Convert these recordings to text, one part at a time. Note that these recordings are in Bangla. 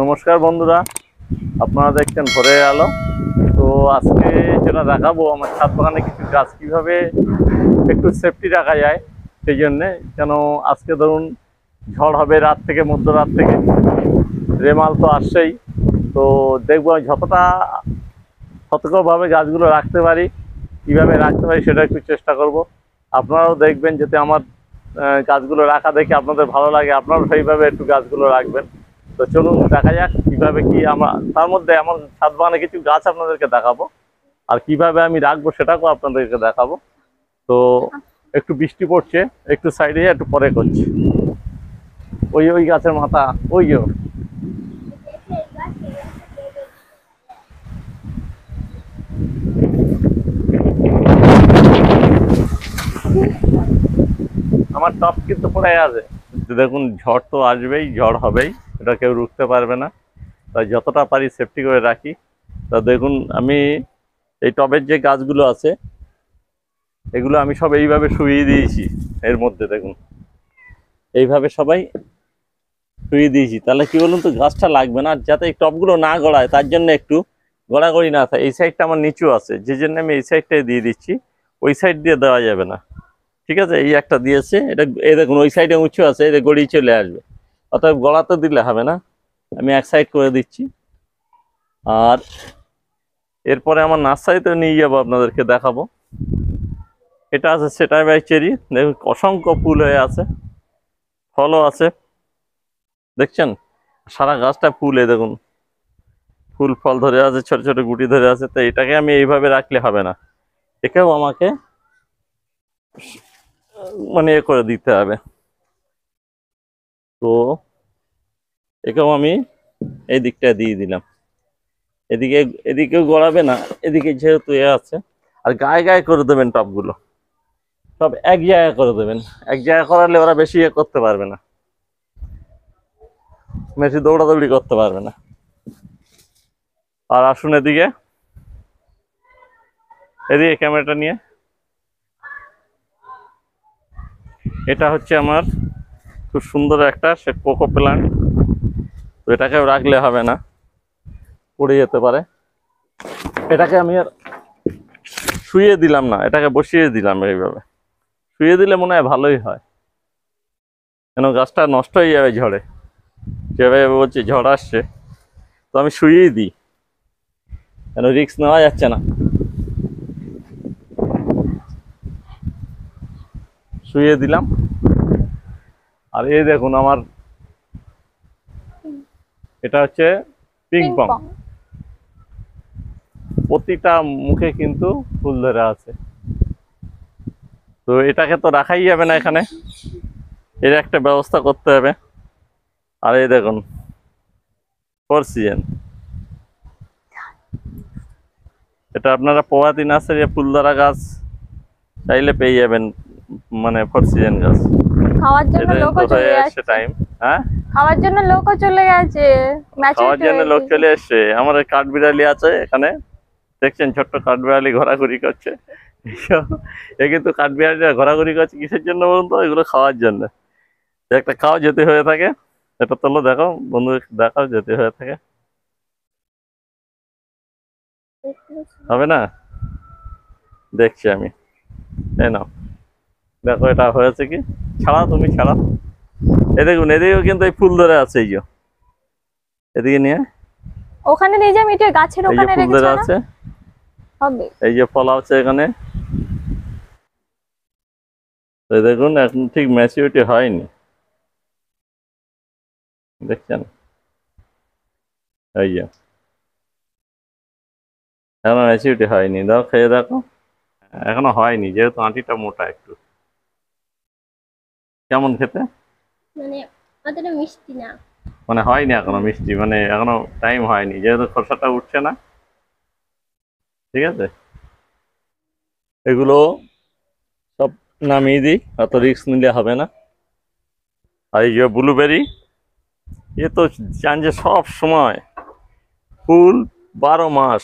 নমস্কার বন্ধুরা, আপনারা দেখছেন ভোরের আলো। তো আজকে যেটা দেখাবো আমার ছাদ বাগানে কিছু গাছ কীভাবে একটু সেফটি রাখা যায় সেই জন্যে। কেন আজকে ধরুন ঝড় হবে রাত থেকে, মধ্যরাত থেকে, রেমাল তো আসছেই। তো দেখবো আমি যতটা সতর্কভাবে গাছগুলো রাখতে পারি, কীভাবে রাখতে পারি সেটা একটু চেষ্টা করব। আপনারাও দেখবেন যাতে আমার গাছগুলো রাখা দেখে আপনাদের ভালো লাগে, আপনারাও সেইভাবে একটু গাছগুলো রাখবেন। তো চলুন দেখা যাক কীভাবে কি আমার, তার মধ্যে আমার ছাদ বাগানে কিছু গাছ আপনাদেরকে দেখাবো, আর কিভাবে আমি রাখবো সেটাকেও আপনাদেরকে দেখাবো। তো একটু বৃষ্টি পড়ছে, একটু সাইডে একটু পরে করছি। ওই গাছের মাথা ওই যে আমার টপ কিন্তু পড়ে আছে। দেখুন ঝড় তো আসবেই, ঝড় হবেই, এটা কেউ রুখতে পারবে না। তাই যতটা পারি সেফটি করে রাখি। তা দেখুন আমি এই টবের যে গাছগুলো আছে এগুলো আমি সব এইভাবে শুইয়ে দিয়েছি। এর মধ্যে দেখুন এইভাবে সবাই শুইয়ে দিয়েছি, তাহলে কি বলুন তো গাছটা লাগবে না, যাতে এই টবগুলো না গড়ায় তার জন্য একটু গড়াগড়ি না থাকে। এই সাইডটা আমার নিচু আছে, যে জন্য আমি এই সাইডটাই দিয়ে দিচ্ছি, ওই সাইড দিয়ে দেওয়া যাবে না। ঠিক আছে, এই একটা দিয়েছে, এটা এই দেখুন ওই সাইডে উঁচু আছে, এটা গড়িয়ে চলে আসবে, অতএব গড়াতে দিলে হবে না, আমি এক সাইড করে দিচ্ছি। আর এরপরে আমার নার্সারিতে নিয়ে যাবো, আপনাদেরকে দেখাবো। এটা আছে সেটাই বাই চেরি, দেখুন অসংখ্য ফুল হয়ে আছে, ফলও আছে, দেখছেন সারা গাছটা ফুলে দেখুন ফুল ফল ধরে আছে, ছোট ছোট গুটি ধরে আছে। তো এটাকে আমি এইভাবে রাখলে হবে না, একেও আমাকে মানে এ করে দিতে হবে। তো একেও আমি এই দিকটা দিয়ে দিলাম, এদিকে এদিকেও গড়াবে না, এদিকে যেহেতু এ আছে। আর গায়ে গায়ে করে দেবেন টপগুলো, সব এক জায়গায় করে দেবেন। এক জায়গায় করালে ওরা বেশি এ করতে পারবে না, বেশি দৌড়াদৌড়ি করতে পারবে না। আর আসুন এদিকে, এদিকে ক্যামেরাটা নিয়ে। এটা হচ্ছে আমার খুব সুন্দর একটা সে কোকো প্ল্যান্ট। তো এটাকেও রাখলে হবে না, পড়ে যেতে পারে। এটাকে আমি আর শুয়ে দিলাম না, এটাকে বসিয়ে দিলাম। এইভাবে শুয়ে দিলে মনে হয় ভালোই হয়, কেন গাছটা নষ্ট হয়ে যাবে ঝড়ে। যেভাবে বলছি ঝড় আসছে, তো আমি শুয়েই দিই, কেন রিস্ক নেওয়া যাচ্ছে না। শুয়ে দিলাম। আর এই দেখুন আমার এটা হচ্ছে পিং পং, প্রতিটা মুখে কিন্তু ফুল ধরে আছে। তো এটাকে তো রাখাই যাবে না এখানে, এর একটা ব্যবস্থা করতে হবে। আর এই দেখুন ফোর সিজন, এটা আপনারা পোয়াতি নার্সারি ফুলদারা গাছ চাইলে পেয়ে যাবেন, মানে ফোর সিজন গাছ। খাওয়ার জন্য লোকও চলে যাচ্ছে টাইম, হ্যাঁ খাওয়ার জন্য লোকও চলে গেছে, খাওয়ার জন্য লোক চলে এসছে। আমার কাঠবিড়ালি আছে এখানে, দেখছেন ছোট্ট কাঠবিড়ালি ঘোরাঘুরি করছে। এ কিন্তু কাঠবিড়ালিরা ঘোরাঘুরি করছে কিসের জন্য বলুন তো? এগুলো খাওয়ার জন্য। একটা খাওয়া যেতে হয়ে থাকে, এটা তোলো দেখো বন্ধু, দেখাও যেতে হয়ে থাকে, হবে না? দেখছি আমি, এই নাও দেখো এটা হয়েছে কি, ছাড়াও তুমি ছাড়াও। এ দেখুন এদিকেও কিন্তু এই ফুল ধরে আছে, এই যে এদিকে নিয়ে ওখানে নিয়ে যাই, এটা গাছের এই যে ওখানে ফুল রেখেছ ধরে না? আছে, হবে। এই যে ফল আছে এখানে। তো দেখুন এখন ঠিক ম্যাচিউরিটি হয়নি, দেখছেন এই যে এখনো ম্যাচিউরিটি হয়নি। দাও খেয়ে দেখো, এখনো হয়নি যেহেতু আঁটিটা মোটা একটু। কেমন খেতে? মানে অতটা মিষ্টি না, মানে হয়নি এখনো মিষ্টি, মানে এখনো টাইম হয়নি যেহেতু খোসাটা উঠছে না। ঠিক আছে, এগুলো সব নামিয়ে দিই, অত রিস্ক নিলে হবে না। আর এই যে ব্লুবেরি, এ তো জান যে সব সময় ফুল, 12 মাস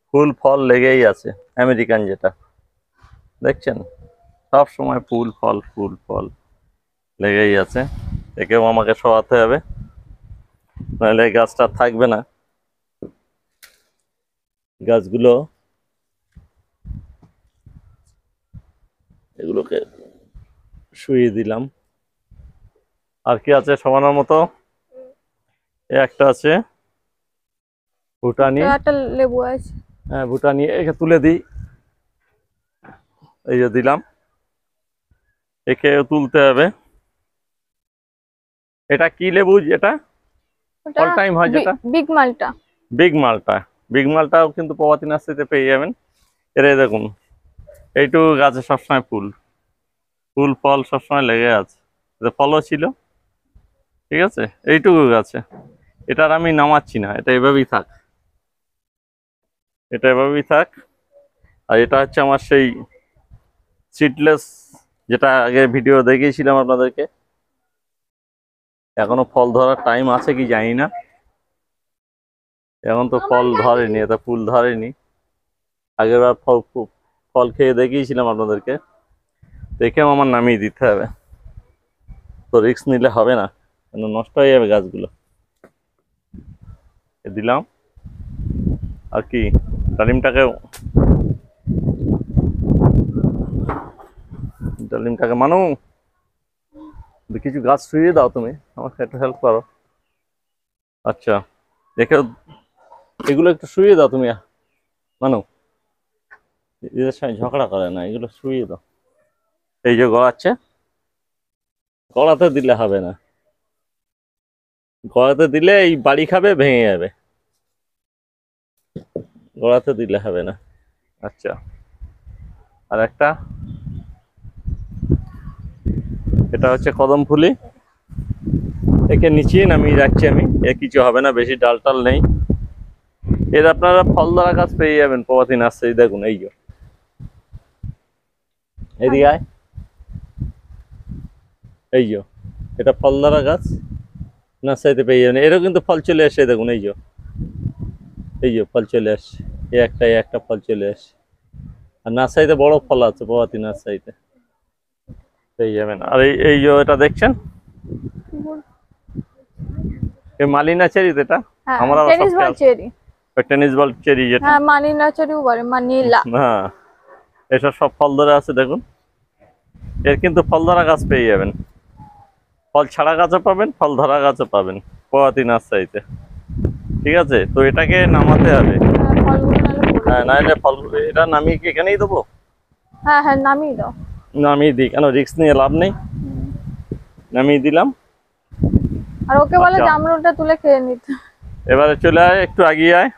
ফুল ফল লেগেই আছে। আমেরিকান যেটা দেখছেন, সব সময় ফুল ফল লেগেই আছে। একেও আমাকে সরাতে হবে। নাহলে এই গাছটা থাকবে না। গাছগুলো এগুলোকে শুইয়ে দিলাম। আর কি আছে সমানোর মতো? একটা আছে ভুটানি। একটা লেবু আছে। হ্যাঁ, ভুটানি একে তুলে দিই। এই যে দিলাম, একে তুলতে হবে। এটা কি লেবু? এটা ওটা অল টাইম হয় যেটা বিগ মালটা। বিগ মালটা। বিগ মালটাও কিন্তু প্রভাতী নার্সারিতে পেয়ে যাবেন। এর এই দেখুন, এইটুকু গাছে সবসময় ফুল ফুল ফল সবসময় লেগে আছে, ফলও ছিল। ঠিক আছে, এইটুকু গাছে। এটার আমি নামাচ্ছি না, এটা এভাবেই থাক, এটা এভাবেই থাক। আর এটা হচ্ছে আমার সেই সিডলেস, যেটা আগে ভিডিও দেখিয়েছিলাম আপনাদেরকে। এখনো ফল ধরার টাইম আছে কি জানি না, এখন তো ফল ধরেনি, এটা ফুল ধরেনি। আগের বার ফল ফল খেয়ে দেখিয়েছিলাম আপনাদেরকে, দেখেও আমার নামিয়ে দিতে হবে, তো রিস্ক নিলে হবে না, কেন নষ্ট হয়ে যাবে গাছগুলো। দিলাম। আর কি ডালিমটাকে মানু কিছু গাছ শুয়ে দাও, তুমি আমাকে একটু হেল্প করো। আচ্ছা, দেখে এগুলো একটু শুয়ে দাও তুমি মানু, এদের সঙ্গে ঝগড়া করে না, এগুলো শুয়ে দাও। এই যে গড়াচ্ছে, গড়াতে দিলে হবে না, গড়াতে দিলে এই বাড়ি খাবে, ভেঙে যাবে, গড়াতে দিলে হবে না। আচ্ছা, আর একটা, এটা হচ্ছে কদম ফুলি, একে নিচে নামিয়ে যাচ্ছি আমি, এ কিছু হবে না, বেশি ডাল টাল নেই। এর আপনারা ফল ধরা গাছ পেয়ে যাবেন প্রভাতী নার্সারি। দেখুন এই যে এদিকে আয়, এই যে এটা ফল ধরা গাছ, নার্সারিতে পেয়ে যাবেন। এরও কিন্তু ফল চলে আসছে, দেখুন এই যে ফল চলে আসছে, এই একটা ফল চলে আসছে। আর নার্সারিতে বড় ফল আছে, প্রভাতী নার্সারিতে পেয়ে যাবেন। আর এই যে এটা দেখছেন, এই মালিনা চেরি, এটা আমরা tennis ball cherry. Tennis ball cherry যেটা, হ্যাঁ, মানিলা চেরিও বলে, মানিলা। হ্যাঁ, এসব সব ফল ধরে আছে দেখুন। এর কিন্তু ফল ধরা গাছ পেয়ে যাবেন, ফল ছাড়া গাছও পাবেন, ফল ধরা গাছও পাবেন প্রভাতী নার্সারিতে। ঠিক আছে, তো এটাকে নামাতে হবে। হ্যাঁ, নাহলে ফলগুলো এটা নামিয়ে কি এখানেই দেবো? হ্যাঁ হ্যাঁ, নামিয়ে দাও। নামিয়ে দিই, কেন রিস্ক নিয়ে লাভ নেই, নামিয়ে দিলাম। আর ওকে বলে জামরুলটা তুলে খেয়ে নিতে। এবারে চলে আয়, একটু এগিয়ে আয়,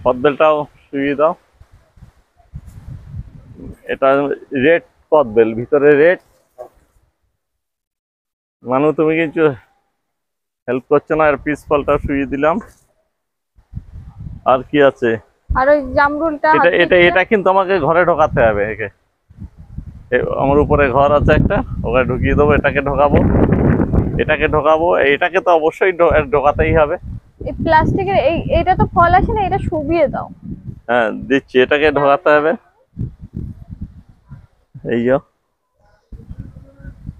কদবেলটাও শুইয়ে দাও। এটা রেড কদবেল, ভিতরে রেড। মানু তুমি কিছু হেল্প করছো না, আর পিস ফলটা শুইয়ে দিলাম। আর কি আছে? আর ওই জামরুলটা এটা এটা এটা কিন্তু আমাকে ঘরে ঢোকাতে হবে একে। আমার উপরে ঘর আছে একটা, ওখানে ঢুকিয়ে দেবো, এটাকে ঢোকাবো, এটাকে ঢোকাবো, এটাকে তো অবশ্যই ঢোকাতেই হবে। এই প্লাস্টিকের এইটা তো ফল আছে না, এটা শুবিয়ে দাও। হ্যাঁ দিচ্ছি, এটাকে ঢোকাতে হবে। এই যে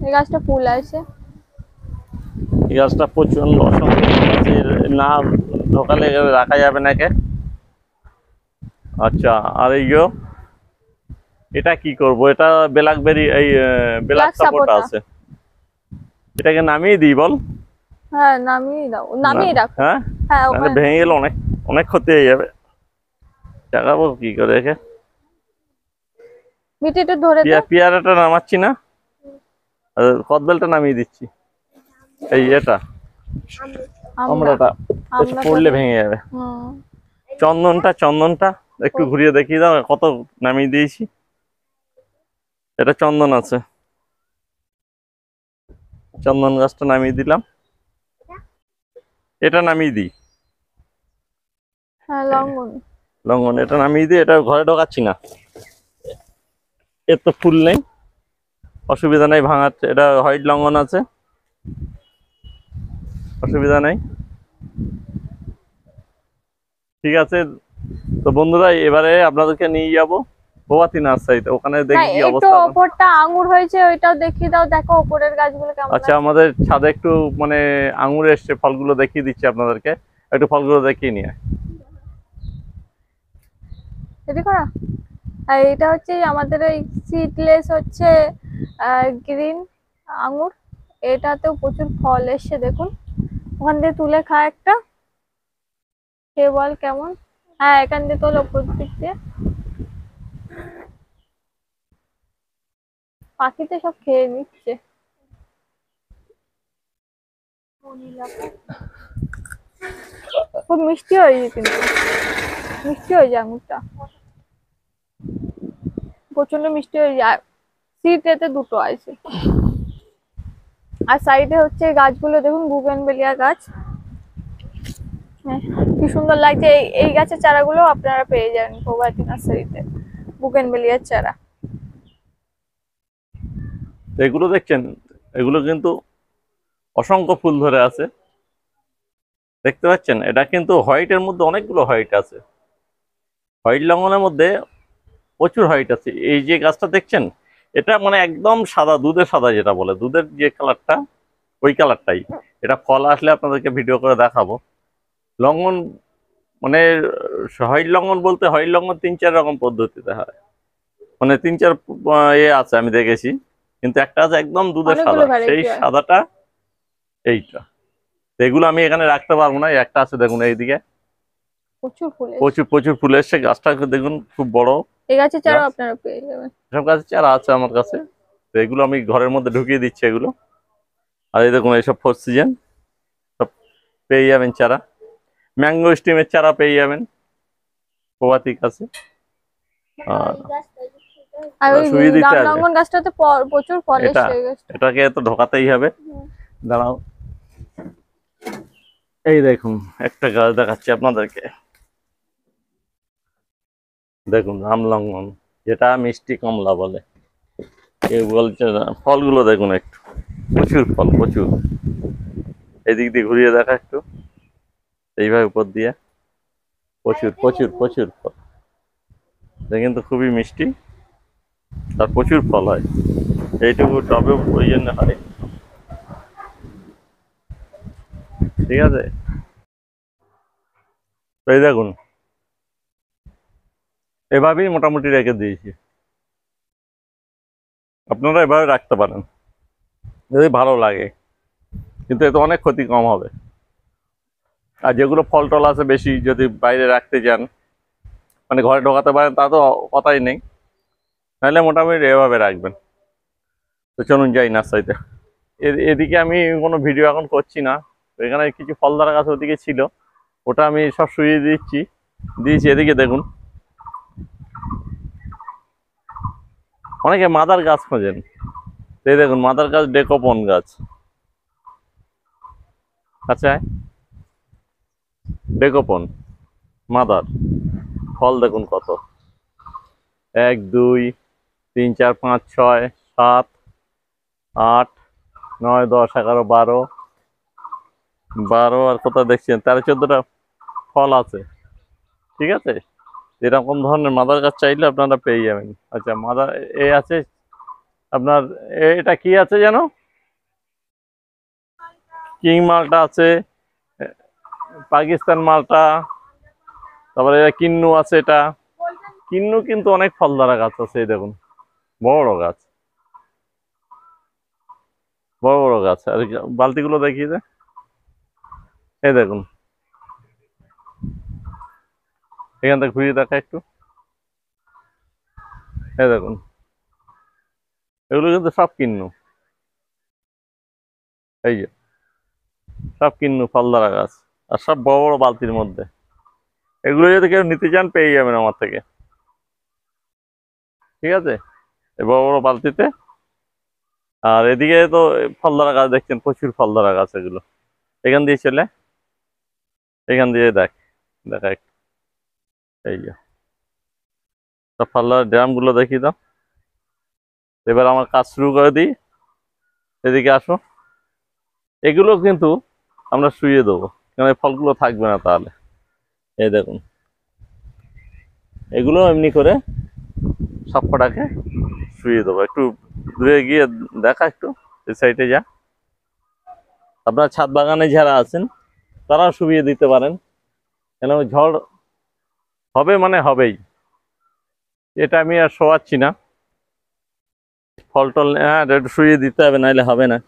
এই গাছটা ফুল আছে, এই গাছটা প্রচন্ড অসংখ্য না ঢোকালে রাখা যাবে না একে। আচ্ছা, আর এই যে এটা কি করব? এটা ব্ল্যাকবেরি, এই ব্ল্যাক সাপোর্ট আছে, এটাকে নামিয়ে দিই বল? হ্যাঁ, নামিয়ে দাও, নামিয়ে রাখো। হ্যাঁ, হ্যাঁ, তাহলে ভেঙে গেলে অনেক অনেক ক্ষতি হয়ে যাবে, চাগাবো কি করে একে? মিটিটা ধরে দাও। পেয়ারাটা নামাচ্ছি না, কদবেলটা নামিয়ে দিচ্ছি। এই এটা আমরাটা পড়লে ভেঙে যাবে। চন্দনটা একটু ঘুরিয়ে দেখিয়ে দাও, কত নামিয়ে দিয়েছি। এটা চন্দন আছে, চন্দন গাছটা নামিয়ে দিলাম। এটা নামিয়ে দিই, হ্যাঁ, লঙ্ঘন। লঙ্ঘন, এটা নামিয়ে দিই, এটা ঘরে ঢোকাচ্ছি না, এর তো ফুল নেই, অসুবিধা নেই ভাঙাচ্ছে। এটা হোয়াইট লঙ্ঘন আছে, অসুবিধা নেই। ঠিক আছে, তো বন্ধুরা এবারে আপনাদেরকে নিয়ে যাব প্রভাতী নার্সারিতে, ওখানে না দেখি কি একটু অবস্থা। ওপরটা আঙ্গুর হয়েছে, ওইটাও দেখিয়ে দাও, দেখো ওপরের গাছগুলো কেমন আচ্ছা, লাগছে। আমাদের ছাদে একটু মানে আঙুর এসছে, ফলগুলো দেখিয়ে দিচ্ছি আপনাদেরকে, একটু ফলগুলো দেখিয়ে নিয়ে। রেডি করা। আর এটা হচ্ছে আমাদের এই সিডলেস হচ্ছে গ্রিন আঙ্গুর, এটাতেও প্রচুর ফল এসছে দেখুন। ওখান দিয়ে তুলে খা একটা, খেয়ে বল কেমন। হ্যাঁ এখান দিয়ে তোলো উপর দিক দিয়ে, পাখিতে সব খেয়ে নিচ্ছে। খুব মিষ্টি হয়েছে, কিন্তু মিষ্টি হয়েছে আঙুরটা, প্রচন্ড মিষ্টি হয়ে যায়। সিট এতে দুটো আছে। আর সাইডে হচ্ছে গাছগুলো দেখুন, বুগেনভেলিয়া গাছ। হ্যাঁ, কি সুন্দর লাগছে। এই গাছের চারাগুলো আপনারা পেয়ে যাবেন প্রভাতী নার্সারিতে, বুগেনভেলিয়ার চারা। এগুলো দেখছেন, এগুলো কিন্তু অসংখ্য ফুল ধরে আছে, দেখতে পাচ্ছেন। এটা কিন্তু হোয়াইটের মধ্যে অনেকগুলো হোয়াইট আছে, হোয়াইট লঙ্ঘনের মধ্যে প্রচুর হোয়াইট আছে। এই যে গাছটা দেখছেন, এটা মানে একদম সাদা, দুধের সাদা যেটা বলে, দুধের যে কালারটা, ওই কালারটাই। এটা ফল আসলে আপনাদেরকে ভিডিও করে দেখাবো। লঙ্ঘন মানে হোয়াইট লঙ্ঘন বলতে, হোয়াইট লঙ্ঘন 3-4 রকম পদ্ধতিতে হয়, মানে 3-4 আছে আমি দেখেছি, কিন্তু একটা আছে একদম দুধের অনেকগুলো সাদা, সেই ভ্যারাইটি হয়। সাদাটা এইটা। তো এগুলো আমি এখানে রাখতে পারবো না। একটা আছে দেখুন এইদিকে, প্রচুর ফুল এসছে। প্রচুর প্রচুর ফুল এসছে। গাছটা দেখুন খুব বড় এই গাছের চারাও গাছ। আপনারা পেয়ে যাবেন। এসব গাছের চারা আছে আমার কাছে, তো এগুলো আমি ঘরের মধ্যে ঢুকিয়ে দিচ্ছি এগুলো। আর এই দেখুন, এইসব 4 সিজন সব পেয়ে যাবেন চারা। ম্যাঙ্গো স্টিমের চারা পেয়ে যাবেন প্রভাতী কাছে। আর আর ওই শুয়ে দিতে হবে, রামনঙ্গন গাছটাতে প্রচুর ফল এটা এসছে, এই গাছটা। এটাকে তো ঢোকাতেই হবে। দাঁড়াও, এই দেখুন একটা গাছ দেখাচ্ছি আপনাদেরকে, দেখুন রামলঙ্গন, যেটা মিষ্টি কমলা বলে কেউ বলছে না। ফলগুলো দেখুন একটু, প্রচুর ফল, প্রচুর। এদিক দিয়ে ঘুরিয়ে দেখা একটু, এইভাবে উপর দিয়ে প্রচুর প্রচুর প্রচুর ফল। এটা কিন্তু খুবই মিষ্টি, আর প্রচুর ফল হয়। এইটুকু টবে ওই জন্য হয়, ঠিক আছে। তো এই দেখুন, এভাবেই মোটামুটি রেখে দিয়েছি, আপনারা এভাবে রাখতে পারেন যদি ভালো লাগে, কিন্তু এতে অনেক ক্ষতি কম হবে। আর যেগুলো ফল টল আছে বেশি, যদি বাইরে রাখতে চান, মানে ঘরে ঢোকাতে পারেন, তা তো কথাই নেই, নাহলে মোটামুটি এভাবে রাখবেন। তো চলুন যাই নার্সারিতে। এদিকে আমি কোনো ভিডিও এখন করছি না, এখানে কিছু ফল ধরা গাছ ওদিকে ছিল, ওটা আমি সব শুয়ে দিয়েছি। এদিকে দেখুন, অনেকে মাদার গাছ খোঁজেন, এই দেখুন মাদার গাছ, ডেকোপন গাছ। আচ্ছা, ডেকোপন মাদার, ফল দেখুন কত, 1 2 3 4 5 6 7 8 9 10 11 12 আর কোথাও দেখছেন 13-14টা ফল আছে, ঠিক আছে। এরকম ধরনের মাদার গাছ চাইলে আপনারা পেয়ে যাবেন। আচ্ছা, মাদার এ আছে আপনার, এটা কি আছে যেন, কিং মালটা আছে, পাকিস্তান মালটা, তারপরে এটা কিন্নু আছে। এটা কিন্নু কিন্তু অনেক ফল ধরা গাছ আছে, এই দেখুন বড় বড় গাছ, বড় বড় গাছ। আর বালতিগুলো দেখিয়ে দে, এই দেখুন, এখান থেকে ঘুরিয়ে দেখা একটু, এই দেখুন, এগুলো কিন্তু সব কিন্নু, এই যে সব কিন্নু ফল ধরা গাছ, আর সব বড় বড় বালতির মধ্যে। এগুলো যদি কেউ নিতে চান পেয়ে যাবেন আমার থেকে, ঠিক আছে, এই বড় বড় বালতিতে। আর এদিকে তো ফল ধরা গাছ দেখছেন, প্রচুর ফল ধরা গাছ এগুলো। এখান দিয়ে চলে, এখান দিয়ে দেখা একটু, এই যে সব ফল ধরা ড্রামগুলো দেখিয়ে দাও। এবার আমার কাজ শুরু করে দিই, এদিকে আসো। এগুলো কিন্তু আমরা শুয়ে দেবো, কারণ এই ফলগুলো থাকবে না তাহলে। এই দেখুন, এগুলো এমনি করে সবকটাকে শুইয়ে দেবো। একটু দূরে গিয়ে দেখা, একটু এই সাইডে যা। আপনার ছাদ বাগানে যারা আছেন তারাও শুইয়ে দিতে পারেন, কেন ঝড় হবে মানে হবেই। এটা আমি আর শোয়াচ্ছি না, ফল টল হ্যাঁ একটু শুইয়ে দিতে হবে, নাহলে হবে না।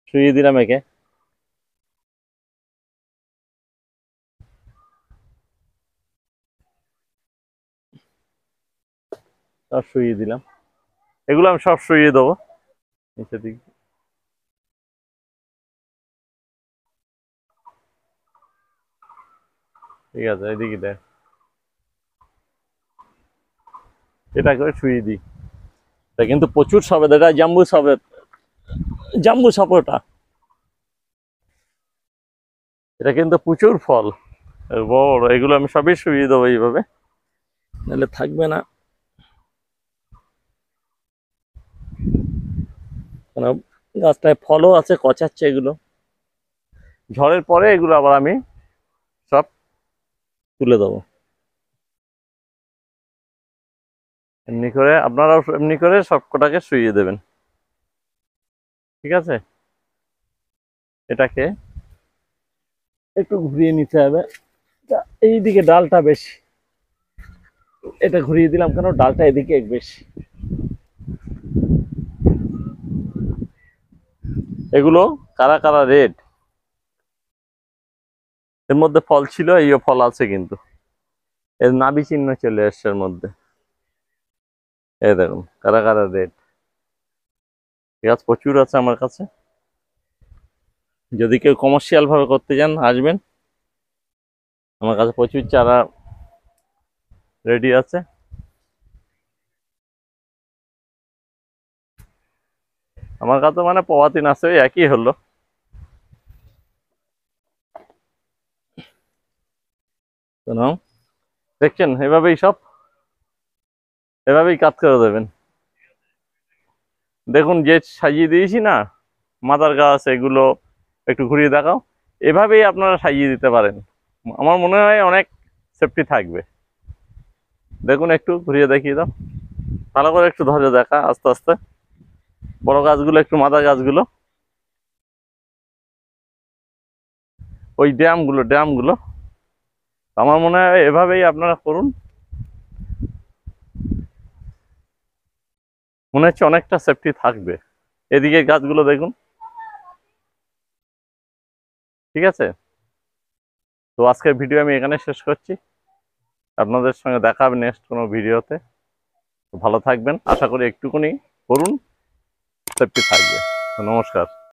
শুইয়ে দিলাম একে। সব শুইয়ে দিলাম, এগুলো আমি সব শুইয়ে দেবো নিচের দিকে। ঠিক আছে, এদিকে দেখ, এটা করে শুইয়ে দিই। এটা কিন্তু প্রচুর সবেদ, এটা জাম্বু সবেদ, জাম্বু সপোটা। এটা কিন্তু প্রচুর ফল বড়, এগুলো আমি সবই শুইয়ে দেবো এইভাবে, নাহলে থাকবে না। কারণ গাছটায় ফলও আছে, কচাচ্ছে এগুলো। ঝড়ের পরে এগুলো আবার আমি সব তুলে দেবো। এমনি করে আপনারাও এমনি করে সব কটাকে শুইয়ে দেবেন। ঠিক আছে, এটাকে একটু ঘুরিয়ে নিতে হবে। এইদিকে ডালটা বেশি, এটা ঘুরিয়ে দিলাম কেন, ডালটা এদিকে বেশি। এগুলো কারা কারা রেড, এর মধ্যে ফল ছিল, এইও ফল আছে কিন্তু এর নাভি চিহ্ন চলে এসছে এর মধ্যে। এই দেখুন কারা কারা রেড। গাছ প্রচুর আছে আমার কাছে, যদি কেউ কমার্শিয়াল ভাবে করতে চান আসবেন, আমার কাছে প্রচুর চারা রেডি আছে। আমার কাছে মানে পওয়াতিন আছে, ওই একই হলো। দেখছেন, এভাবেই সব এভাবেই কাজ করে দেবেন। দেখুন যে সাজিয়ে দিয়েছি না মাদার গাছ, এগুলো একটু ঘুরিয়ে দেখাও, এভাবেই আপনারা সাজিয়ে দিতে পারেন, আমার মনে হয় অনেক সেফটি থাকবে। দেখুন একটু ঘুরিয়ে দেখিয়ে দাও, ভালো করে একটু ধরে দেখা আস্তে আস্তে, বড় গাছগুলো একটু, মাদার গাছগুলো, ওই ড্যামগুলো আমার মনে হয় এভাবেই আপনারা করুন, মনে হচ্ছে অনেকটা সেফটি থাকবে। এদিকে গাছগুলো দেখুন। ঠিক আছে, তো আজকের ভিডিও আমি এখানে শেষ করছি, আপনাদের সঙ্গে দেখা হবে নেক্সট কোনো ভিডিওতে। ভালো থাকবেন, আশা করি একটুকুনি করুন, সেফটি থাকবে। নমস্কার।